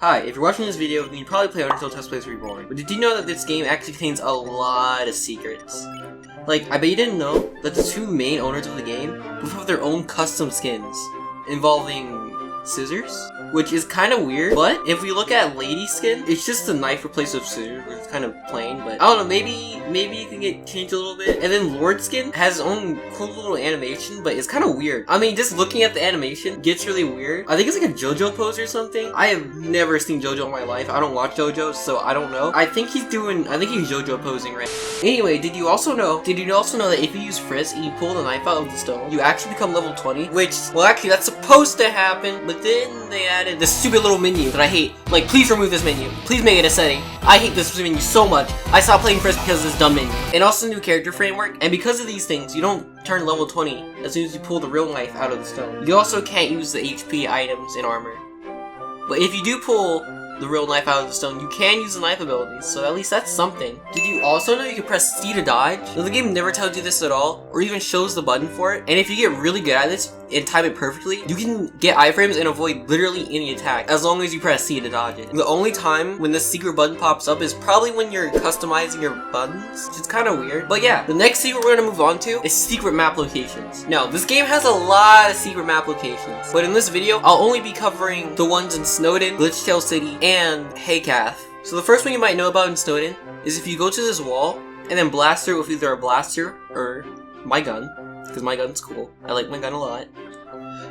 Hi, if you're watching this video, then you probably play Undertale Test Plays Reborn. But did you know that this game actually contains a lot of secrets? Like, I bet you didn't know that the two main owners of the game both have their own custom skins involving scissors, which is kind of weird. But if we look at Lady skin, it's just a knife replaced with scissors, which is kind of plain. But I don't know, maybe it can get changed a little bit. And then Lord skin has its own cool little animation, but it's kind of weird. I mean, just looking at the animation gets really weird. I think it's like a JoJo pose or something. I have never seen JoJo in my life. I don't watch JoJo, so I don't know. I think he's JoJo posing right now. Anyway, did you also know that if you use Frisk and you pull the knife out of the stone, you actually become level 20? Which, well, actually, that's supposed to happen, but then they added this stupid little menu that I hate. Like, please remove this menu. Please make it a setting. I hate this menu so much. I stopped playing Frisk because of this dumb menu. And also new character framework, and because of these things, you don't turn level 20 as soon as you pull the real knife out of the stone. You also can't use the HP items in armor. But if you do pull the real knife out of the stone, you can use the knife abilities, so at least that's something. Did you also know you can press C to dodge? Now, the game never tells you this at all, or even shows the button for it, and if you get really good at this and time it perfectly, you can get iframes and avoid literally any attack, as long as you press C to dodge it. The only time when this secret button pops up is probably when you're customizing your buttons, which is kind of weird. But yeah, the next secret we're going to move on to is secret map locations. Now, this game has a lot of secret map locations, but in this video, I'll only be covering the ones in Snowden, Glitchtail City, and Haycath. So the first one you might know about in Snowden is if you go to this wall and then blast through it with either a blaster or my gun, because my gun's cool. I like my gun a lot.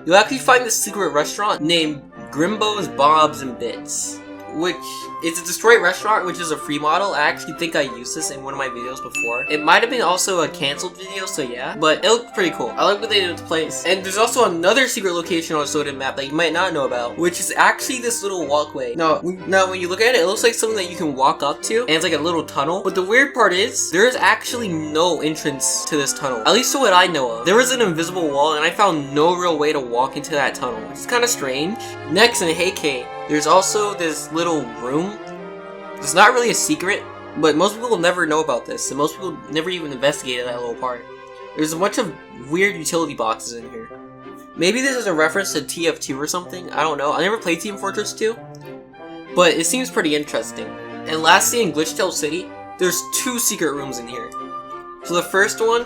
You'll actually find this secret restaurant named Grimbo's Bobs and Bits, which is a destroyed restaurant, which is a free model. I actually think I used this in one of my videos before. It might have been also a cancelled video, so yeah, but it looked pretty cool. I like what they did with the place. And there's also another secret location on the Snowden map that you might not know about, which is actually this little walkway. Now when you look at it, it looks like something that you can walk up to, and it's like a little tunnel. But the weird part is, there is actually no entrance to this tunnel, at least to what I know of. There was an invisible wall, and I found no real way to walk into that tunnel, which is kind of strange. Next, in Haycath, there's also this little room. It's not really a secret, but most people will never know about this, and most people never even investigated that little part. There's a bunch of weird utility boxes in here. Maybe this is a reference to TF2 or something, I don't know. I never played Team Fortress 2, but it seems pretty interesting. And lastly, in Glitchtail City, there's two secret rooms in here. So the first one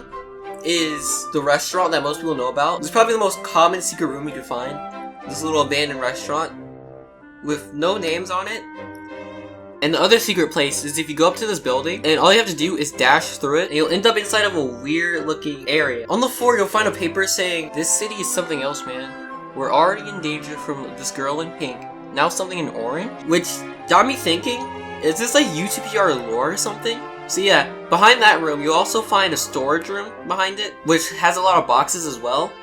is the restaurant that most people know about. It's probably the most common secret room you could find. This little abandoned restaurant with no names on it. And the other secret place is if you go up to this building, and all you have to do is dash through it, and you'll end up inside of a weird looking area. On the floor, you'll find a paper saying, "This city is something else, man. We're already in danger from this girl in pink. Now something in orange?" Which got me thinking, is this like UTPR lore or something? So yeah, behind that room, you'll also find a storage room behind it, which has a lot of boxes as well.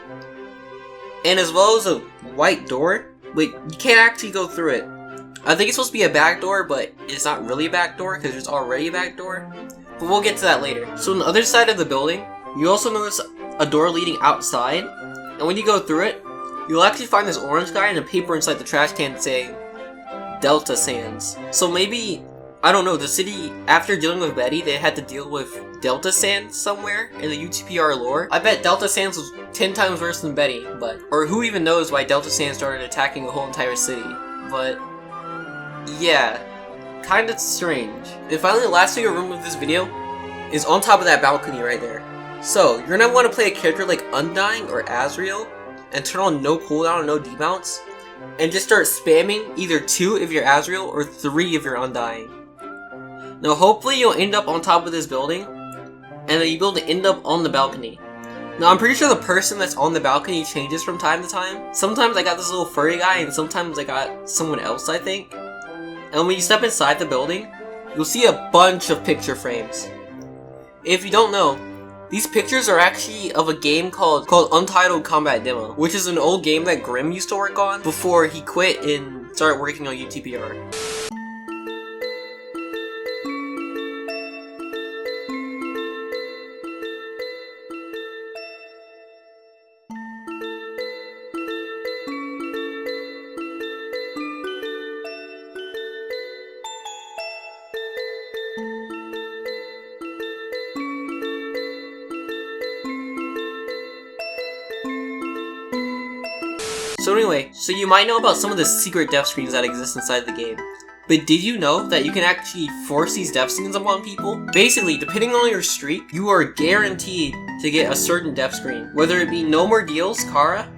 And as well as a white door. Wait, you can't actually go through it. I think it's supposed to be a back door, but it's not really a back door because there's already a back door. But we'll get to that later. So on the other side of the building, you also notice a door leading outside. And when you go through it, you'll actually find this orange guy and a paper inside the trash can saying Delta Sands. So maybe, I don't know, the city, after dealing with Betty, they had to deal with Delta Sands somewhere in the UTPR lore. I bet Delta Sands was 10 times worse than Betty, or who even knows why Delta Sands started attacking the whole entire city. But yeah, kinda strange. And finally, the last secret room of this video is on top of that balcony right there. So, you're gonna want to play a character like Undying or Azrael, and turn on no cooldown and no demounts, and just start spamming either 2 if you're Azrael or 3 if you're Undying. Now hopefully you'll end up on top of this building, and then you'll be able to end up on the balcony. Now I'm pretty sure the person that's on the balcony changes from time to time. Sometimes I got this little furry guy, and sometimes I got someone else, I think. And when you step inside the building, you'll see a bunch of picture frames. If you don't know, these pictures are actually of a game called Untitled Combat Demo, which is an old game that Grimm used to work on before he quit and started working on UTPR. So anyway, so you might know about some of the secret death screens that exist inside the game. But did you know that you can actually force these death screens upon people? Basically, depending on your streak, you are guaranteed to get a certain death screen. Whether it be No More Deals, Kara,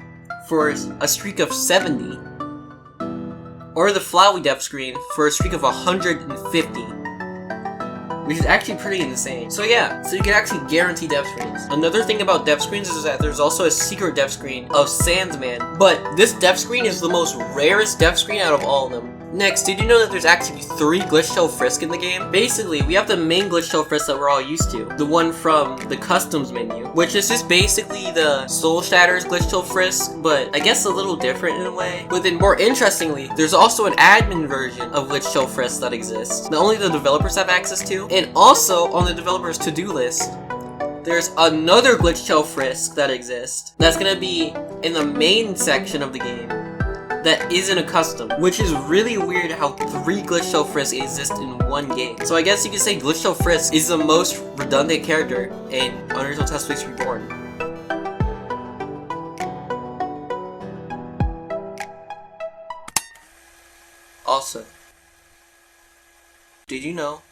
for a streak of 70, or the Flowey death screen for a streak of 150. Which is actually pretty insane. So yeah, so you can actually guarantee death screens. Another thing about death screens is that there's also a secret death screen of Sandsman, but this death screen is the most rarest death screen out of all of them. Next, did you know that there's actually 3 glitch tail frisk in the game? Basically, we have the main glitch tail frisk that we're all used to, the one from the customs menu, which is just basically the Soul Shatter's glitch tail frisk, but I guess a little different in a way. But then more interestingly, there's also an admin version of glitch tail frisk that exists, that only the developers have access to, and also on the developers to-do list, there's another glitch tail frisk that exists that's gonna be in the main section of the game that isn't a custom, which is really weird how 3 glitch tail frisks exist in one game. So I guess you could say glitch tail frisk is the most redundant character in Undertale Test Space Reborn. Also, did you know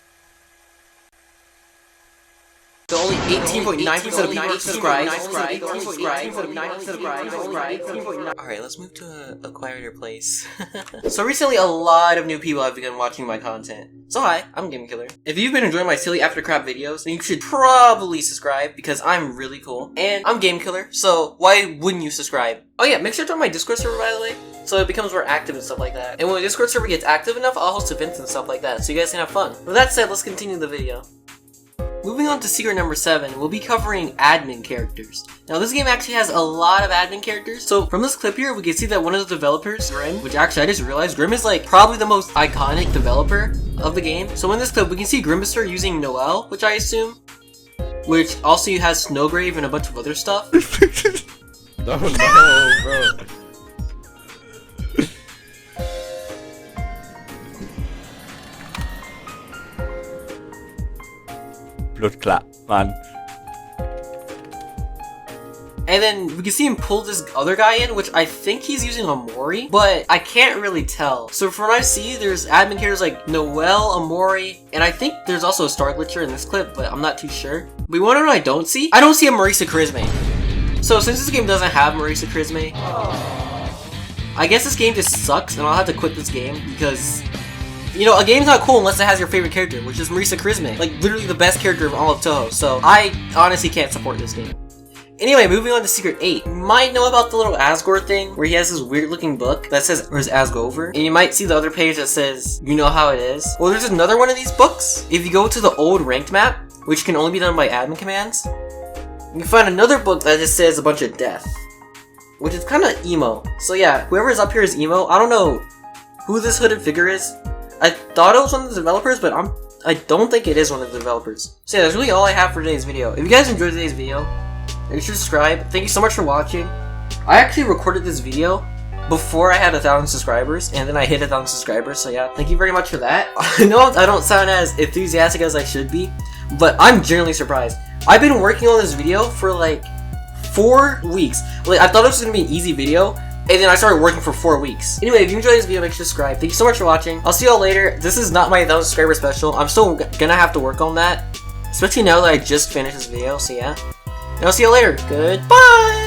that only 18.9% of people subscribe? Alright, let's move to a quieter place. So recently, a lot of new people have begun watching my content. So hi, I'm GamekillerYT. If you've been enjoying my silly after crap videos, then you should probably subscribe because I'm really cool. And I'm GamekillerYT, so why wouldn't you subscribe? Oh yeah, make sure to join my Discord server by the way, so it becomes more active and stuff like that. And when the Discord server gets active enough, I'll host events and stuff like that, so you guys can have fun. With that said, let's continue the video. Moving on to secret number 7, we'll be covering admin characters. Now this game actually has a lot of admin characters, so from this clip here we can see that one of the developers, Grim, which actually I just realized Grim is like probably the most iconic developer of the game. So in this clip we can see Grimmaster using Noelle, which I assume, which also has Snowgrave and a bunch of other stuff. Oh no, bro. Blutklap, man. And then we can see him pull this other guy in, which I think he's using Amori, but I can't really tell. So from what I see, there's admin characters like Noelle, Amori, and I think there's also a Star Glitcher in this clip, but I'm not too sure. But you wanna know what I don't see? I don't see a Marisa Charisme. So since this game doesn't have Marisa Charisme, I guess this game just sucks and I'll have to quit this game because, you know, a game's not cool unless it has your favorite character, which is Marisa Charisme. Like, literally the best character of all of Toho. So, I honestly can't support this game. Anyway, moving on to Secret 8. You might know about the little Asgore thing, where he has this weird looking book that says, where's Asgover? And you might see the other page that says, you know how it is. Well, there's another one of these books. If you go to the old ranked map, which can only be done by admin commands, you can find another book that just says a bunch of death, which is kind of emo. So yeah, whoever's up here is emo. I don't know who this hooded figure is. I thought it was one of the developers, but I don't think it is one of the developers. So yeah, that's really all I have for today's video. If you guys enjoyed today's video, make sure to subscribe. Thank you so much for watching. I actually recorded this video before I had 1,000 subscribers, and then I hit 1,000 subscribers, so yeah, thank you very much for that. I know I don't sound as enthusiastic as I should be, but I'm genuinely surprised. I've been working on this video for like 4 weeks. Like, I thought it was gonna be an easy video, and then I started working for 4 weeks. Anyway, if you enjoyed this video, make sure to subscribe. Thank you so much for watching. I'll see y'all later. This is not my 1,000 subscriber special. I'm still gonna have to work on that, especially now that I just finished this video, so yeah. And I'll see you later. Goodbye!